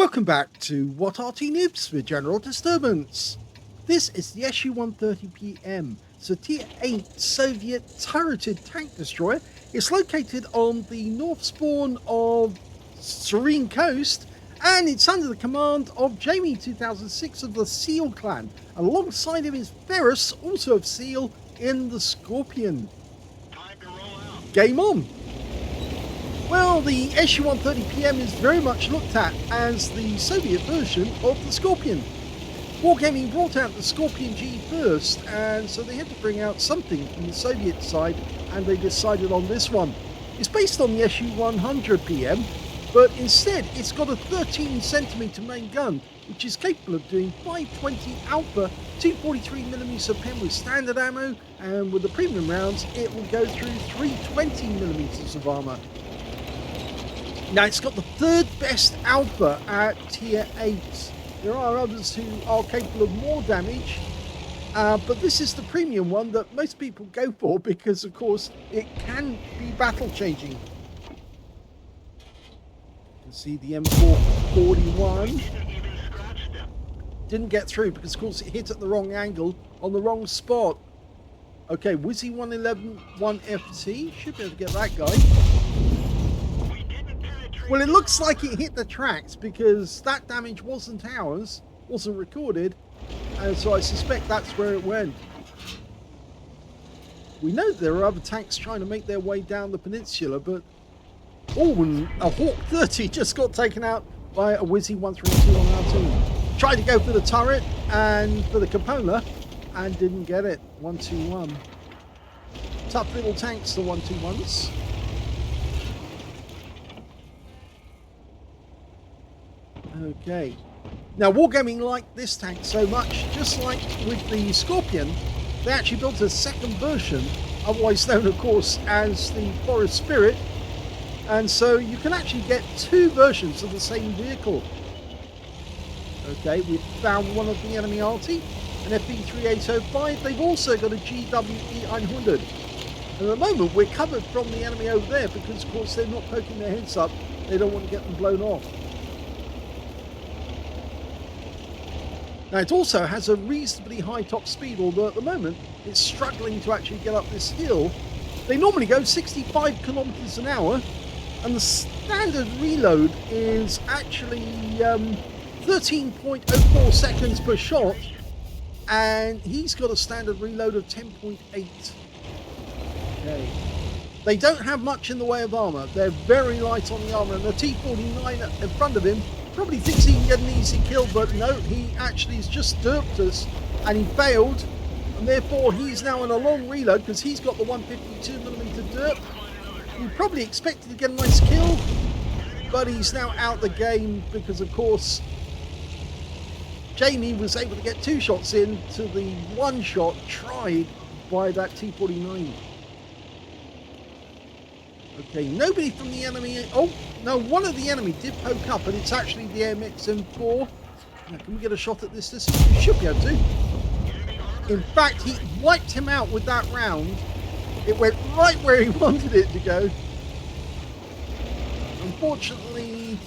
Welcome back to What Arty Noobs with General Disturbance. This is the SU-130PM. It's a Tier 8 Soviet turreted tank destroyer. It's located on the north spawn of Serene Coast, and it's under the command of Jamie2006 of the SEAL clan. Alongside him is Ferris, also of SEAL, in the Scorpion. Time to roll out. Game on! Well, the SU-130PM is very much looked at as the Soviet version of the Scorpion. Wargaming brought out the Scorpion G first, and so they had to bring out something from the Soviet side, and they decided on this one. It's based on the SU-130PM, but instead it's got a 13cm main gun, which is capable of doing 520 Alpha 243mm pen with standard ammo, and with the premium rounds it will go through 320mm of armour. Now, it's got the third best Alpha at Tier 8. There are others who are capable of more damage, but this is the premium one that most people go for because, of course, it can be battle changing. You can see the M441 didn't get through because, of course, it hit at the wrong angle on the wrong spot. Okay, Wizzy 111 1FT should be able to get that guy. Well, it looks like it hit the tracks because that damage wasn't ours, wasn't recorded, and so I suspect that's where it went. We know there are other tanks trying to make their way down the peninsula, but and a Hawk 30 just got taken out by a Wizzy 132 on our team. Tried to go for the turret and for the cupola and didn't get it. 121. Tough little tanks, the 121s. Okay, now Wargaming liked this tank so much, just like with the Scorpion, they actually built a second version, otherwise known of course as the Forest Spirit, and so you can actually get two versions of the same vehicle. Okay, we've found one of the enemy Arty, an FB3805, they've also got a GWE900. At the moment we're covered from the enemy over there because of course they're not poking their heads up, they don't want to get them blown off. Now, it also has a reasonably high top speed, although at the moment it's struggling to actually get up this hill. They normally go 65 kilometers an hour, and the standard reload is actually 13.04 seconds per shot, and he's got a standard reload of 10.8. Okay. They don't have much in the way of armour. They're very light on the armour, and the T-49 in front of him probably thinks he can get an easy kill, but no, he actually has just derped us and he failed, and therefore he's now in a long reload because he's got the 152mm derp. He probably expected to get a nice kill, but he's now out the game because of course Jamie was able to get two shots in to the one shot tried by that T-49. Okay, nobody from the enemy. Oh, no, one of the enemy did poke up, and it's actually the MX-M4. Now, can we get a shot at this distance? We should be able to. In fact, he wiped him out with that round. It went right where he wanted it to go. Unfortunately,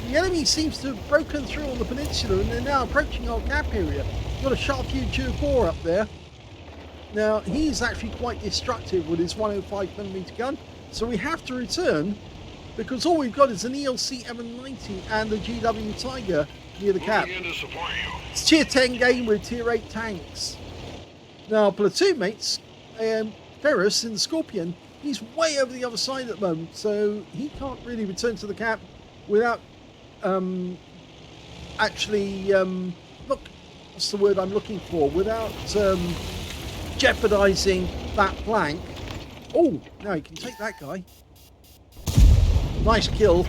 the enemy seems to have broken through on the peninsula, and they're now approaching our cap area. We've got a Sharpview 2-4 up there. Now, he's actually quite destructive with his 105mm gun. So we have to return because all we've got is an ELC M90 and a GW Tiger near the cap. It's Tier 10 game with Tier 8 tanks. Now, platoon mates, Ferris in the Scorpion, he's way over the other side at the moment, so he can't really return to the cap without look, what's the word I'm looking for? Without jeopardizing that flank. Oh, now he can take that guy. Nice kill.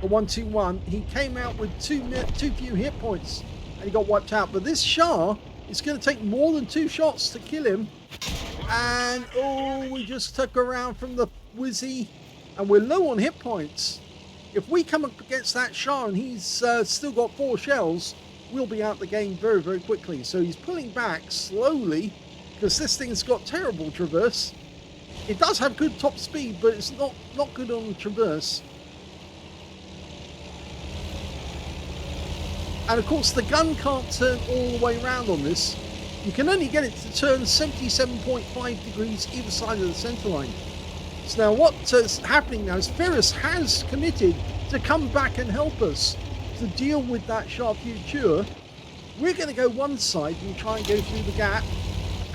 The 121. He came out with too few hit points and he got wiped out. But this Shah is going to take more than two shots to kill him. And oh, we just took around from the Wizzy and we're low on hit points. If we come up against that Shah and he's still got 4 shells, we'll be out the game very, very quickly. So he's pulling back slowly because this thing's got terrible traverse. It does have good top speed, but it's not good on the traverse. And of course, the gun can't turn all the way around on this. You can only get it to turn 77.5 degrees either side of the center line. So now what's happening now is Ferris has committed to come back and help us to deal with that sharp future. We're going to go one side and try and go through the gap,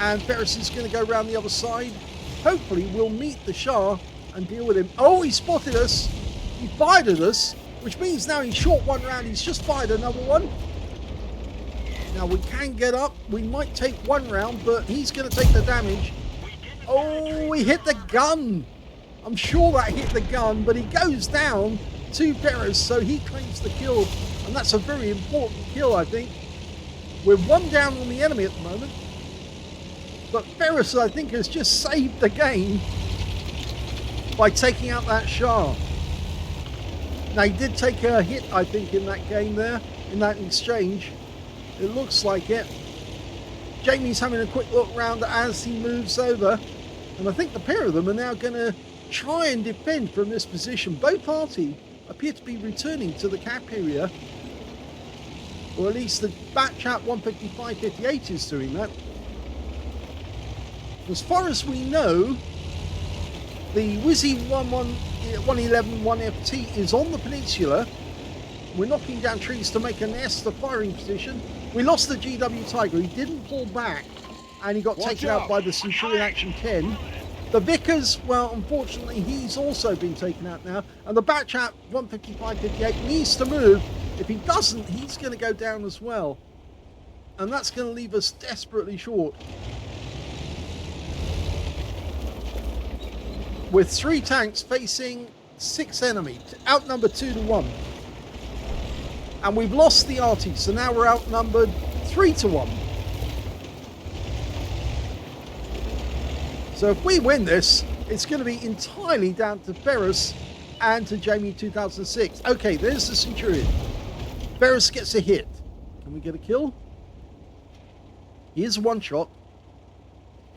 and Ferris is going to go around the other side. Hopefully we'll meet the Shah and deal with him. Oh, he spotted us. He fired at us, which means now he's shot one round. He's just fired another one. Now we can get up. We might take one round, but he's going to take the damage. Oh, he hit the gun. I'm sure that hit the gun, but he goes down to Ferris, so he claims the kill, and that's a very important kill, I think. We're one down on the enemy at the moment, but Ferris, I think, has just saved the game by taking out that Shah. Now, he did take a hit, I think, in that game there, in that exchange. It looks like it. Jamie's having a quick look round as he moves over, and I think the pair of them are now going to try and defend from this position. Both Arty appear to be returning to the cap area, or at least the Batchat 155-58 is doing that. As far as we know, the Wizzy 111-1FT is on the peninsula. We're knocking down trees to make an S to firing position. We lost the GW Tiger. He didn't pull back, and he got taken out by the Centurion Action 10. The Vickers, well, unfortunately, he's also been taken out now. And the Batchat 155-58 needs to move. If he doesn't, he's going to go down as well. And that's going to leave us desperately short. With 3 tanks facing 6 enemy, outnumbered 2-1. And we've lost the Arty, so now we're outnumbered 3-1. So if we win this, it's going to be entirely down to Ferris and to Jamie2006. Okay, there's the Centurion. Ferris gets a hit. Can we get a kill? Here's one shot.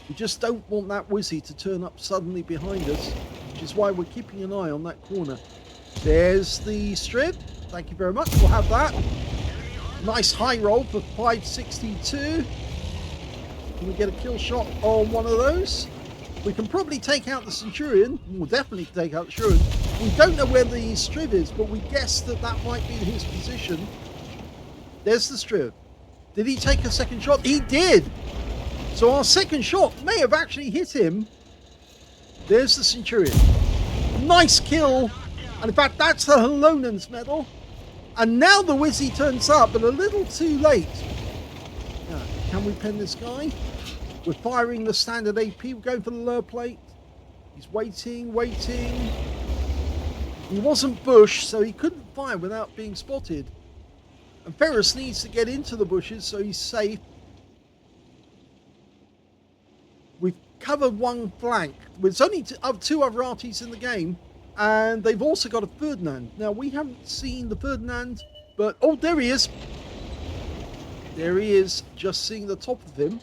We just don't want that Wizzy to turn up suddenly behind us, which is why we're keeping an eye on that corner. There's the strip. Thank you very much. We'll have that. Nice high roll for 562. Can we get a kill shot on one of those? We can probably take out the Centurion. We'll definitely take out the Centurion. We don't know where the Striv is, but we guess that that might be his position. There's the Striv. Did he take a second shot? He did! So our second shot may have actually hit him. There's the Centurion. Nice kill. And in fact, that's the Halonen's medal. And now the Wizzy turns up, but a little too late. Now, can we pen this guy? We're firing the standard AP. We're going for the lower plate. He's waiting. He wasn't bush, so he couldn't fire without being spotted. And Ferris needs to get into the bushes so he's safe. We've covered one flank. There's only 2 other Artys in the game, and they've also got a Ferdinand. Now, we haven't seen the Ferdinand, but... oh, there he is. There he is, just seeing the top of him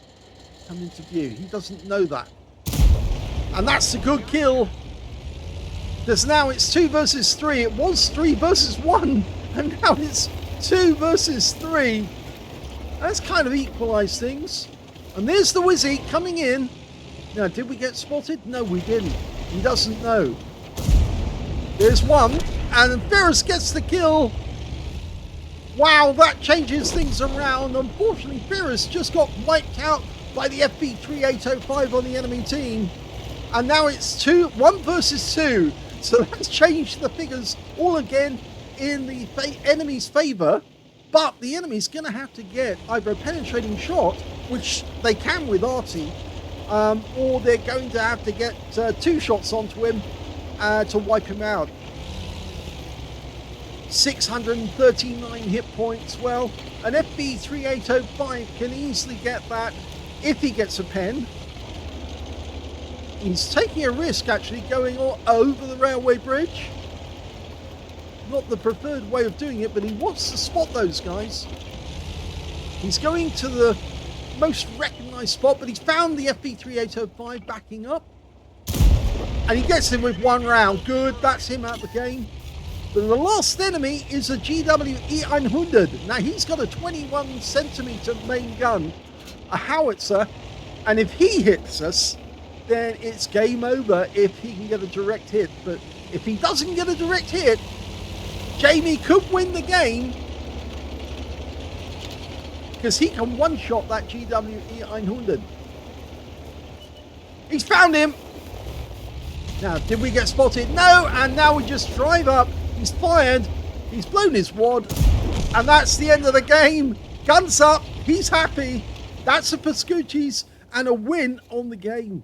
come into view. He doesn't know that. And that's a good kill. Because now it's 2 versus 3. It was 3 versus 1. And now it's 2 versus 3. That's kind of equalised things. And there's the Wizzy coming in. Now, did we get spotted? No, we didn't. He doesn't know. There's one. And Ferris gets the kill. Wow, that changes things around. Unfortunately, Ferris just got wiped out by the FB3805 on the enemy team. And now it's 1 versus 2. So that's changed the figures all again in the enemy's favour. But the enemy's going to have to get either a penetrating shot, which they can with Arty, or they're going to have to get 2 shots onto him to wipe him out. 639 hit points. Well, an FB3805 can easily get that if he gets a pen. He's taking a risk actually going over the railway bridge. Not the preferred way of doing it, but he wants to spot those guys. He's going to the most recognised spot, but he's found the FB3805 backing up. And he gets him with 1 round. Good, that's him out of the game. But the last enemy is a GW100. Now he's got a 21 centimeter main gun, a howitzer, and if he hits us, then it's game over if he can get a direct hit. But if he doesn't get a direct hit, Jamie could win the game because he can one-shot that GW100. He's found him. Now, did we get spotted? No, and now we just drive up. He's fired. He's blown his wad. And that's the end of the game. Guns up. He's happy. That's a Pascucci's and a win on the game.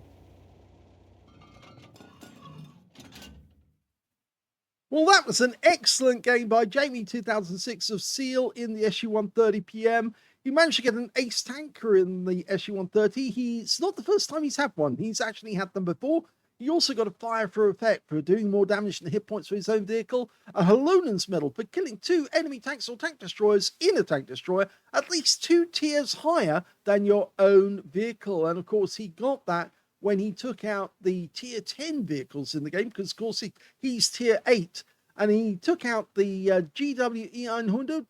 Well, that was an excellent game by Jamie2006 of SEAL in the SU-130PM. He managed to get an ace tanker in the SU-130. It's not the first time he's had one. He's actually had them before. He also got a fire for effect for doing more damage than hit points for his own vehicle, a Halonen's medal for killing 2 enemy tanks or tank destroyers in a tank destroyer at least 2 tiers higher than your own vehicle. And of course, he got that when he took out the tier 10 vehicles in the game, because of course he's tier 8, and he took out the GW100,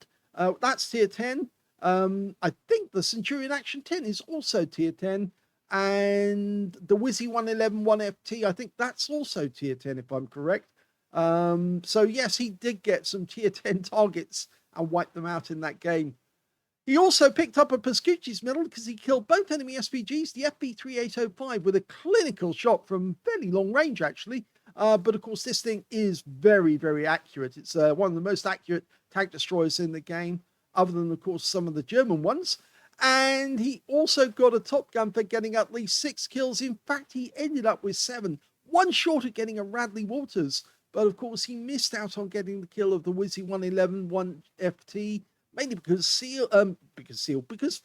that's tier 10. I think the Centurion Action 10 is also tier 10, and the Wizzy 111 1FT, I think that's also tier 10 if I'm correct. So yes, he did get some tier 10 targets and wiped them out in that game. He also picked up a Pascucci's medal because he killed both enemy SPGs, the FB3805, with a clinical shot from fairly long range, actually. But of course, this thing is very, very accurate. It's one of the most accurate tank destroyers in the game, other than, of course, some of the German ones. And he also got a Top Gun for getting at least 6 kills. In fact, he ended up with 7, one short of getting a Radley Walters. But of course, he missed out on getting the kill of the Wizzy 111 1FT. Mainly because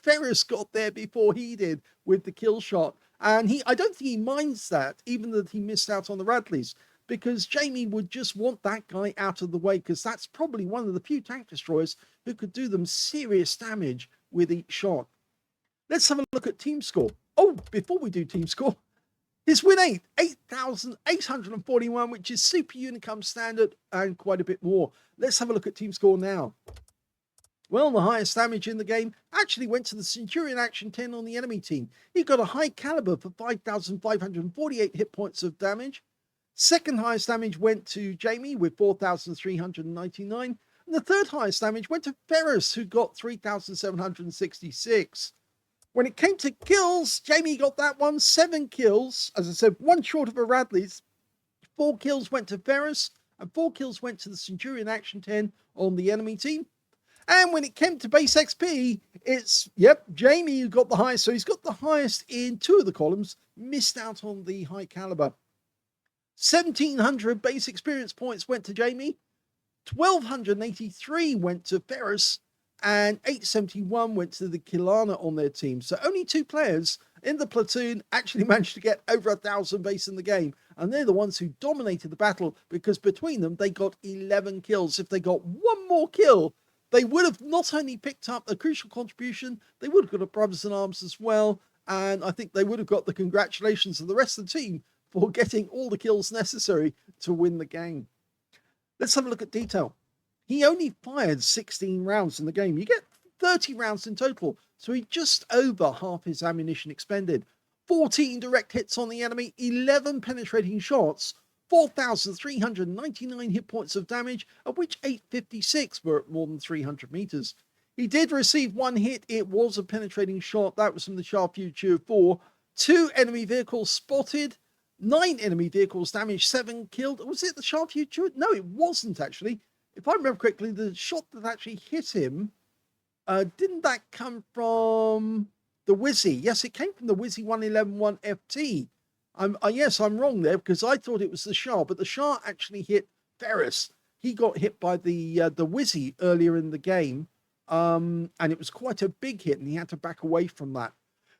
Ferris got there before he did with the kill shot. And I don't think he minds that, even that he missed out on the Radleys, because Jamie would just want that guy out of the way, because that's probably one of the few tank destroyers who could do them serious damage with each shot. Let's have a look at team score. Oh, before we do team score, his win 8,841, which is Super Unicum standard and quite a bit more. Let's have a look at team score now. Well, the highest damage in the game actually went to the Centurion Action 10 on the enemy team. He got a high caliber for 5,548 hit points of damage. Second highest damage went to Jamie with 4,399. And the third highest damage went to Ferris, who got 3,766. When it came to kills, Jamie got that one, 7 kills. As I said, one short of a Radley's. 4 kills went to Ferris, and 4 kills went to the Centurion Action 10 on the enemy team. And when it came to base XP, it's, Jamie who got the highest. So he's got the highest in 2 of the columns, missed out on the high caliber. 1,700 base experience points went to Jamie. 1,283 went to Ferris. And 871 went to the Kilana on their team. So only 2 players in the platoon actually managed to get over 1,000 base in the game. And they're the ones who dominated the battle, because between them, they got 11 kills. If they got one more kill, they would have not only picked up a crucial contribution, they would have got a Brothers in Arms as well. And I think they would have got the congratulations of the rest of the team for getting all the kills necessary to win the game. Let's have a look at detail. He only fired 16 rounds in the game. You get 30 rounds in total, so he just over half his ammunition expended. 14 direct hits on the enemy, 11 penetrating shots, 4,399 hit points of damage, of which 856 were at more than 300 meters. He did receive 1 hit. It was a penetrating shot. That was from the Charfuture 4. 2 enemy vehicles spotted, 9 enemy vehicles damaged, 7 killed. Was it the Charfuture? No, it wasn't actually. If I remember correctly, the shot that actually hit him, didn't that come from the Wizzy? Yes, it came from the Wizzy 111 1FT. Yes, I'm wrong there, because I thought it was the Shah, but the Shah actually hit Ferris. He got hit by the Wizzy earlier in the game, and it was quite a big hit, and he had to back away from that.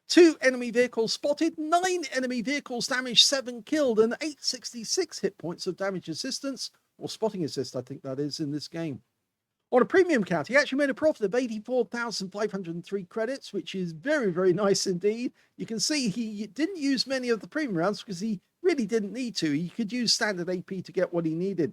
2 enemy vehicles spotted, 9 enemy vehicles damaged, 7 killed, and 866 hit points of damage assistance, or spotting assist, I think that is, in this game. On a premium count, he actually made a profit of 84,503 credits, which is very, very nice indeed. You can see he didn't use many of the premium rounds because he really didn't need to. He could use standard AP to get what he needed.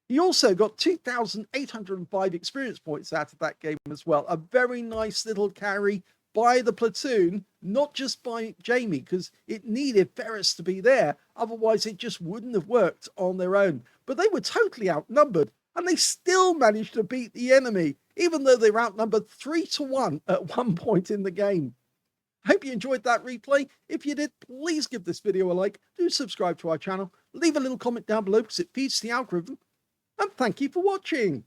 He also got 2,805 experience points out of that game as well. A very nice little carry by the platoon, not just by Jamie, because it needed Ferris to be there. Otherwise, it just wouldn't have worked on their own. But they were totally outnumbered, and they still managed to beat the enemy, even though they were outnumbered 3-1 at one point in the game. I hope you enjoyed that replay. If you did, please give this video a like. Do subscribe to our channel. Leave a little comment down below because it feeds the algorithm. And thank you for watching.